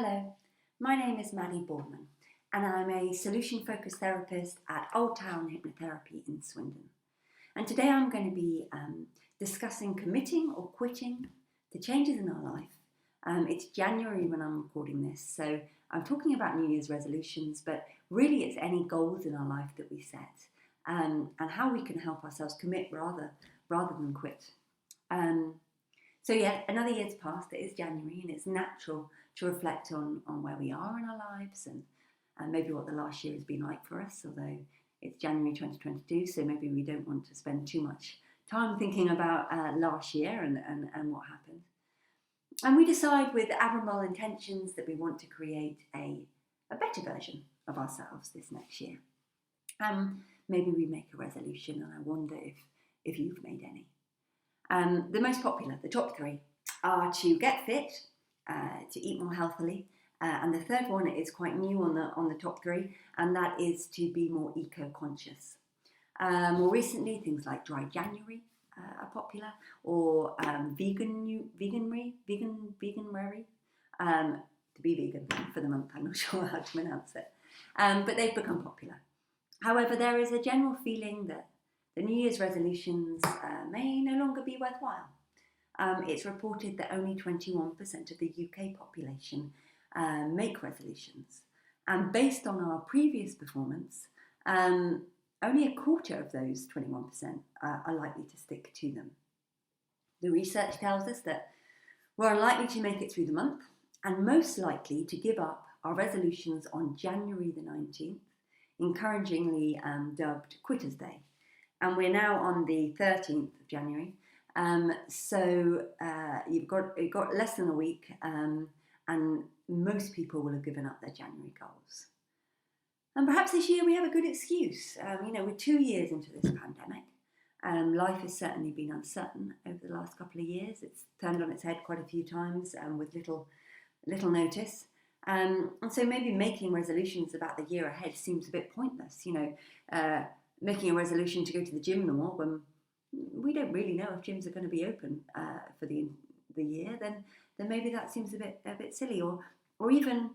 Hello, my name is Maddie Boardman and I'm a solution-focused therapist at Old Town Hypnotherapy in Swindon. And today I'm going to be discussing committing or quitting the changes in our life. It's January when I'm recording this, so I'm talking about New Year's resolutions, but really it's any goals in our life that we set and how we can help ourselves commit rather than quit. So yeah, another year's passed. It is January and it's natural to reflect on where we are in our lives and maybe what the last year has been like for us, although it's January 2022, so maybe we don't want to spend too much time thinking about last year and what happened. And we decide with admirable intentions that we want to create a better version of ourselves this next year. Maybe we make a resolution, and I wonder if you've made any. The most popular, the top three, are to get fit, to eat more healthily, and the third one is quite new on the top three, and that is to be more eco-conscious. More recently, things like Dry January are popular, or veganary, to be vegan for the month. I'm not sure how to pronounce it, but they've become popular. However, there is a general feeling that the New Year's resolutions may no longer be worthwhile. It's reported that only 21% of the UK population make resolutions. And based on our previous performance, only a quarter of those 21% are likely to stick to them. The research tells us that we're unlikely to make it through the month and most likely to give up our resolutions on January the 19th, encouragingly dubbed Quitters Day. And we're now on the 13th of January, so you've got less than a week, and most people will have given up their January goals. And perhaps this year we have a good excuse. We're 2 years into this pandemic. Life has certainly been uncertain over the last couple of years. It's turned on its head quite a few times with little notice. And so maybe making resolutions about the year ahead seems a bit pointless. Making a resolution to go to the gym more when we don't really know if gyms are going to be open for the year, then maybe that seems a bit silly. Or even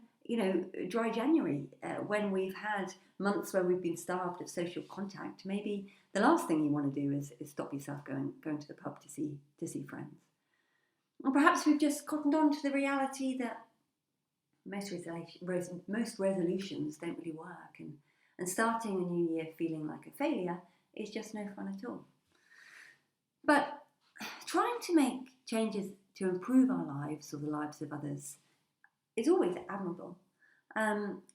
Dry January when we've had months where we've been starved of social contact. Maybe the last thing you want to do is stop yourself going to the pub to see friends. Or perhaps we've just cottoned on to the reality that most resolutions don't really work, and starting a new year feeling like a failure is just no fun at all. But trying to make changes to improve our lives or the lives of others is always admirable.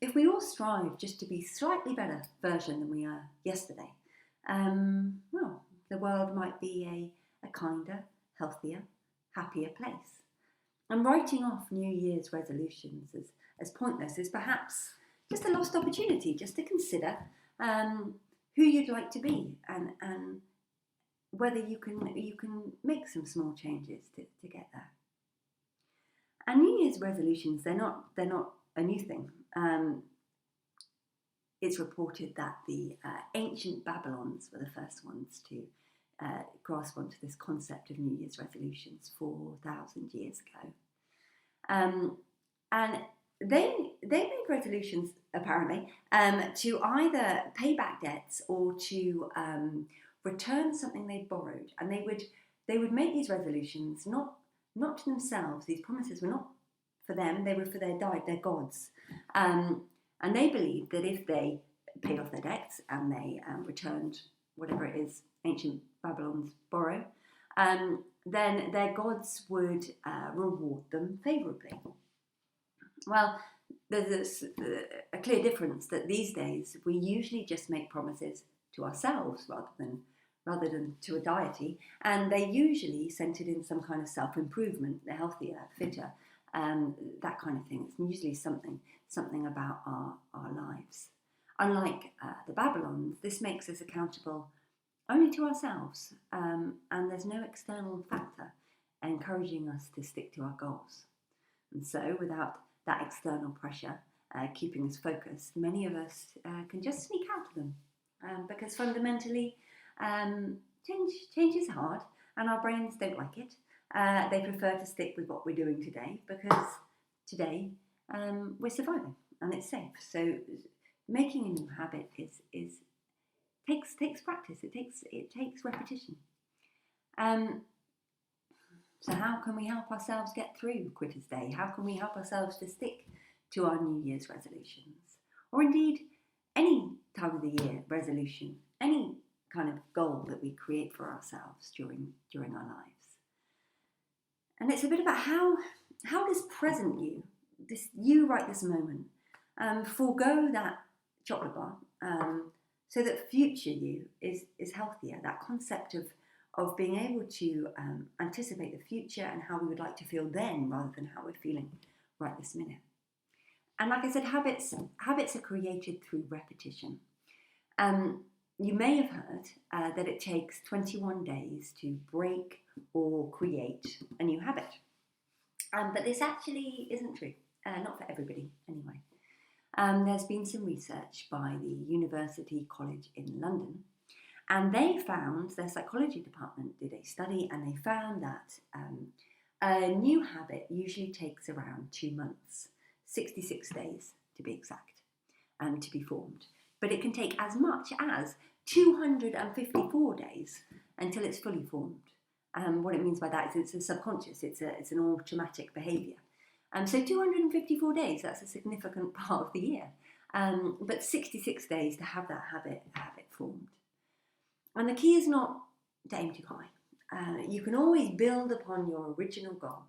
If we all strive just to be a slightly better version than we were yesterday, the world might be a kinder, healthier, happier place. And writing off New Year's resolutions as pointless is perhaps just a lost opportunity, just to consider who you'd like to be and whether you can make some small changes to get there. And New Year's resolutions, they're not a new thing. It's reported that the ancient Babylons were the first ones to grasp onto this concept of New Year's resolutions 4,000 years ago. And they made resolutions apparently to either pay back debts or to return something they borrowed, and they would make these resolutions not to themselves. These promises were not for them; they were for their gods, and they believed that if they paid off their debts and they returned whatever it is ancient Babylons borrow, then their gods would reward them favourably. Well, there's a clear difference that these days we usually just make promises to ourselves rather than to a deity, and they're usually centred in some kind of self-improvement, the healthier, fitter, that kind of thing. It's usually something about our lives. Unlike the Babylons, this makes us accountable only to ourselves, and there's no external factor encouraging us to stick to our goals. And so without that external pressure keeping us focused, many of us can just sneak out of them because fundamentally change is hard and our brains don't like it. They prefer to stick with what we're doing today because today we're surviving and it's safe. So making a new habit takes practice. It takes repetition. So how can we help ourselves get through Quitter's Day? How can we help ourselves to stick to our New Year's resolutions? Or indeed, any time of the year resolution, any kind of goal that we create for ourselves during our lives. And it's a bit about how does present you right this moment, forego that chocolate bar, so that future you is healthier. That concept of being able to anticipate the future and how we would like to feel then rather than how we're feeling right this minute. And like I said, habits are created through repetition. You may have heard that it takes 21 days to break or create a new habit. But this actually isn't true, not for everybody anyway. There's been some research by the University College in London, and they found, their psychology department did a study, and they found that a new habit usually takes around 2 months, 66 days to be exact, to be formed. But it can take as much as 254 days until it's fully formed. What it means by that is it's a subconscious, it's an automatic behaviour. So 254 days, that's a significant part of the year. But 66 days to have that habit formed. And the key is not to aim too high. You can always build upon your original goal.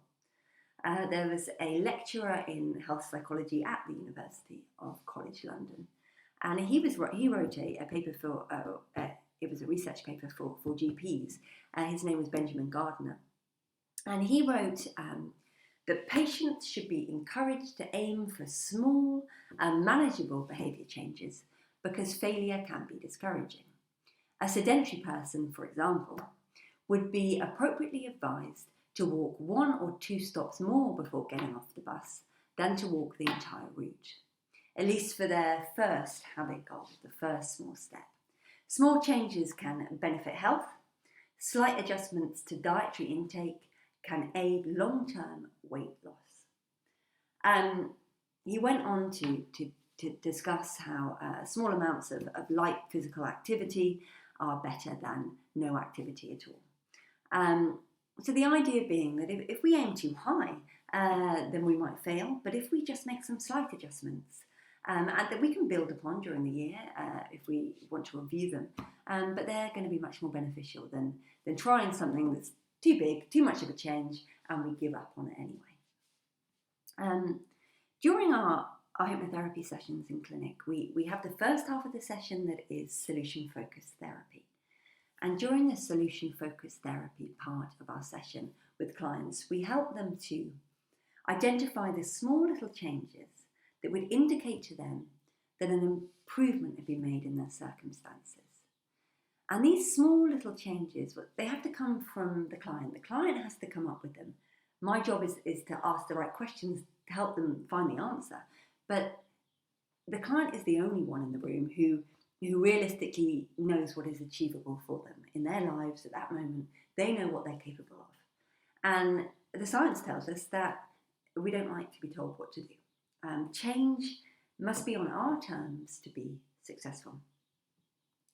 There was a lecturer in health psychology at the University of College London, and he wrote a paper for, it was a research paper for GPs. His name was Benjamin Gardner. And he wrote that patients should be encouraged to aim for small and manageable behaviour changes because failure can be discouraging. A sedentary person, for example, would be appropriately advised to walk 1 or 2 stops more before getting off the bus than to walk the entire route, at least for their first habit goal, the first small step. Small changes can benefit health. Slight adjustments to dietary intake can aid long-term weight loss. He went on to discuss how small amounts of light physical activity are better than no activity at all. So the idea being that if we aim too high, then we might fail. But if we just make some slight adjustments, and that we can build upon during the year if we want to review them, but they're going to be much more beneficial than trying something that's too big, too much of a change, and we give up on it anyway. During our hypnotherapy sessions in clinic, we have the first half of the session that is solution-focused therapy. And during the solution-focused therapy part of our session with clients, we help them to identify the small little changes that would indicate to them that an improvement had been made in their circumstances. And these small little changes, they have to come from the client. The client has to come up with them. My job is to ask the right questions to help them find the answer. But the client is the only one in the room who realistically knows what is achievable for them in their lives at that moment. They know what they're capable of. And the science tells us that we don't like to be told what to do. Change must be on our terms to be successful.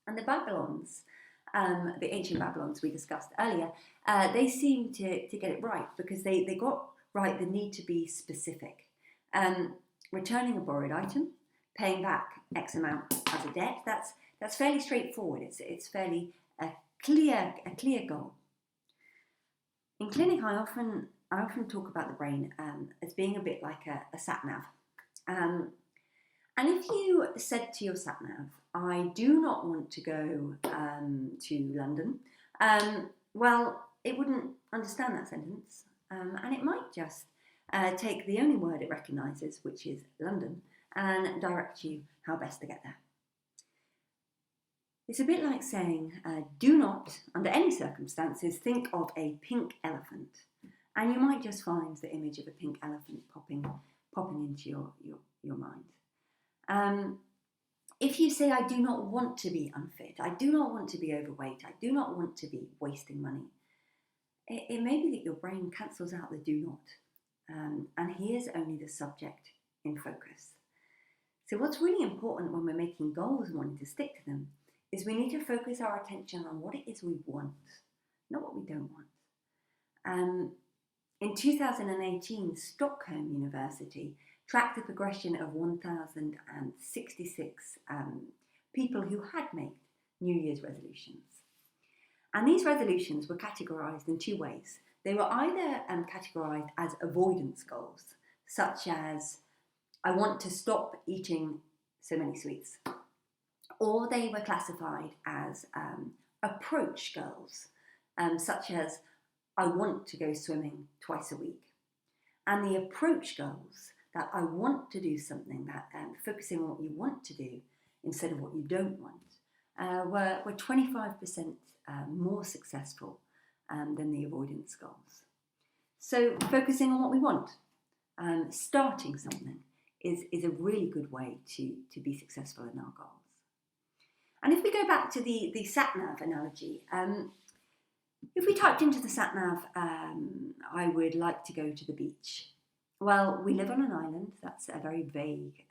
And the Babylons, the ancient Babylons we discussed earlier, they seem to get it right because they got right the need to be specific. Returning a borrowed item, paying back X amount as a debt, that's fairly straightforward. It's fairly a clear goal. In clinic, I often talk about the brain as being a bit like a sat-nav. And if you said to your sat-nav, I do not want to go to London, well, it wouldn't understand that sentence. And it might just take the only word it recognises, which is London, and direct you how best to get there. It's a bit like saying, do not, under any circumstances, think of a pink elephant. And you might just find the image of a pink elephant popping into your mind. If you say, I do not want to be unfit, I do not want to be overweight, I do not want to be wasting money, it may be that your brain cancels out the do not. And here's only the subject in focus. So what's really important when we're making goals and wanting to stick to them is we need to focus our attention on what it is we want, not what we don't want. In 2018, Stockholm University tracked the progression of 1,066 people who had made New Year's resolutions. And these resolutions were categorised in two ways. They were either categorised as avoidance goals, such as I want to stop eating so many sweets, or they were classified as approach goals, such as I want to go swimming twice a week. And the approach goals, that I want to do something, that focusing on what you want to do instead of what you don't want, were 25% more successful than the avoidance goals. So focusing on what we want, starting something, is a really good way to be successful in our goals. And if we go back to the sat-nav analogy, if we typed into the sat-nav, I would like to go to the beach. Well, we live on an island. That's a very vague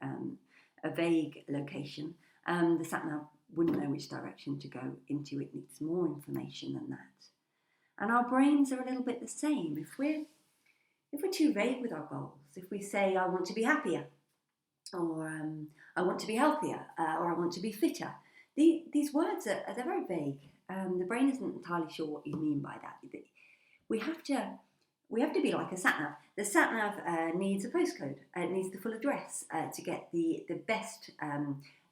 location. The sat-nav wouldn't know which direction to go into. It needs more information than that. And our brains are a little bit the same. If we're too vague with our goals, if we say I want to be happier, or I want to be healthier, or I want to be fitter, these words are they're very vague. The brain isn't entirely sure what you mean by that. We have to be like a sat-nav. The sat-nav needs a postcode. It needs the full address to get the best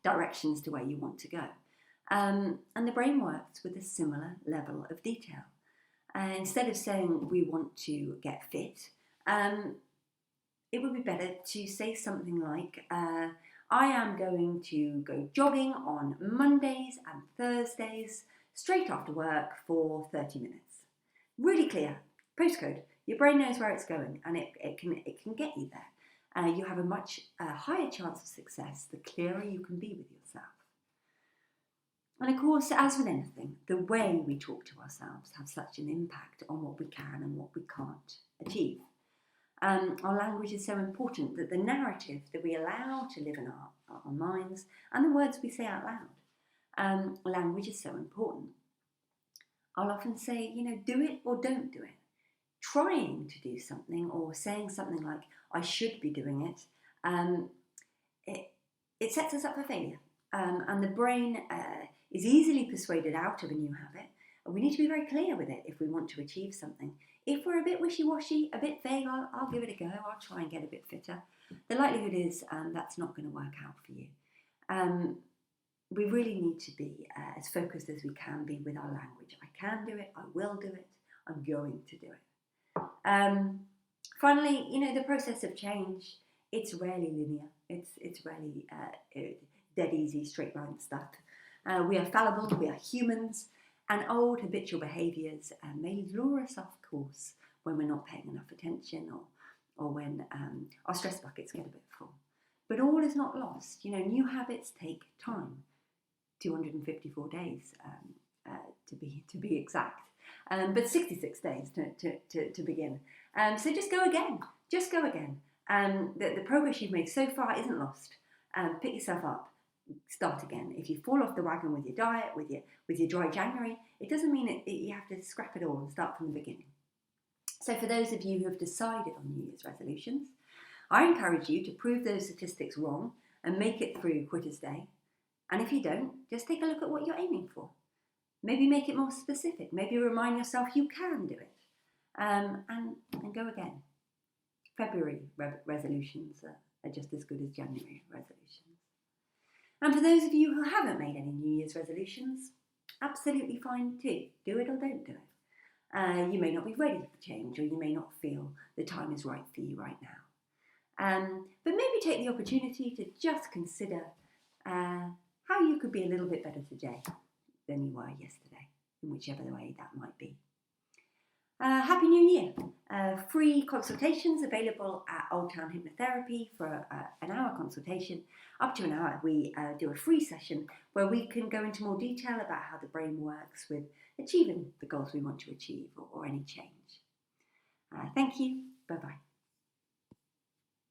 directions to where you want to go. And the brain works with a similar level of detail. Instead of saying we want to get fit, it would be better to say something like, I am going to go jogging on Mondays and Thursdays straight after work for 30 minutes. Really clear. Postcode. Your brain knows where it's going, and it can get you there. You have a much higher chance of success the clearer you can be with yourself. And of course, as with anything, the way we talk to ourselves has such an impact on what we can and what we can't achieve. Our language is so important that the narrative that we allow to live in our minds and the words we say out loud, language is so important. I'll often say, do it or don't do it. Trying to do something or saying something like, I should be doing it, it sets us up for failure. And the brain is easily persuaded out of a new habit. And we need to be very clear with it if we want to achieve something. If we're a bit wishy-washy, a bit vague, I'll give it a go. I'll try and get a bit fitter. The likelihood is that's not going to work out for you. We really need to be as focused as we can be with our language. I can do it. I will do it. I'm going to do it. Finally, the process of change, it's rarely linear. It's rarely dead easy, straight line stuff. We are fallible. We are humans. And old habitual behaviours may lure us off course when we're not paying enough attention or when our stress buckets get a bit full. But all is not lost. New habits take time, 254 days to be exact, but 66 days to begin. So just go again. The progress you've made so far isn't lost. Pick yourself up. Start again. If you fall off the wagon with your diet, with your dry January, it doesn't mean you have to scrap it all and start from the beginning. So for those of you who have decided on New Year's resolutions, I encourage you to prove those statistics wrong and make it through Quitter's Day. And if you don't, just take a look at what you're aiming for. Maybe make it more specific. Maybe remind yourself you can do it. And go again. February resolutions are just as good as January resolutions. And for those of you who haven't made any New Year's resolutions, absolutely fine too. Do it or don't do it. You may not be ready for change, or you may not feel the time is right for you right now. But maybe take the opportunity to just consider how you could be a little bit better today than you were yesterday, in whichever way that might be. Happy New Year! Free consultations available at Old Town Hypnotherapy for an hour consultation. Up to an hour, we do a free session where we can go into more detail about how the brain works with achieving the goals we want to achieve or any change. Thank you. Bye-bye.